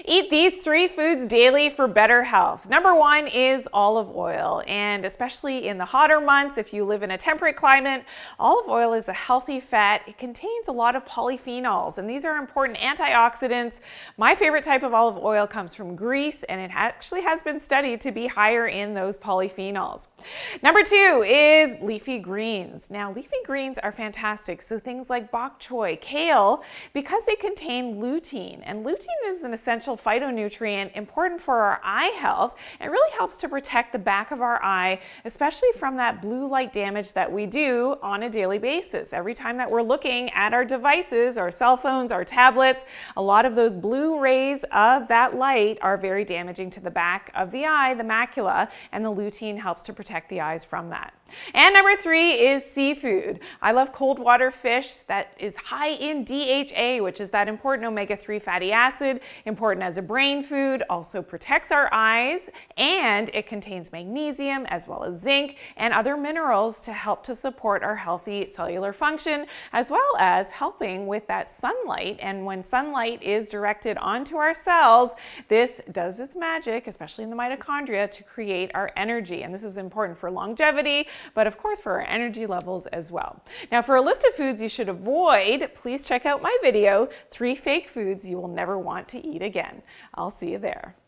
Eat these 3 foods daily for better health. Number 1 is olive oil, and especially in the hotter months, if you live in a temperate climate, olive oil is a healthy fat. It contains a lot of polyphenols, and these are important antioxidants. My favorite type of olive oil comes from Greece, and it actually has been studied to be higher in those polyphenols. Number 2 is leafy greens. Now, leafy greens are fantastic, so things like bok choy, kale, because they contain lutein, and lutein is an essential phytonutrient important for our eye health. It really helps to protect the back of our eye, especially from that blue light damage that we do on a daily basis. Every time that we're looking at our devices, our cell phones, our tablets, a lot of those blue rays of that light are very damaging to the back of the eye, the macula, and the lutein helps to protect the eyes from that. And number 3 is seafood. I love cold water fish that is high in DHA, which is that important omega-3 fatty acid, important as a brain food, also protects our eyes, and it contains magnesium as well as zinc and other minerals to help to support our healthy cellular function, as well as helping with that sunlight. And when sunlight is directed onto our cells, this does its magic, especially in the mitochondria, to create our energy. And this is important for longevity, but of course for our energy levels as well. Now, for a list of foods you should avoid, please check out my video, 3 fake foods you will never want to eat again. I'll see you there.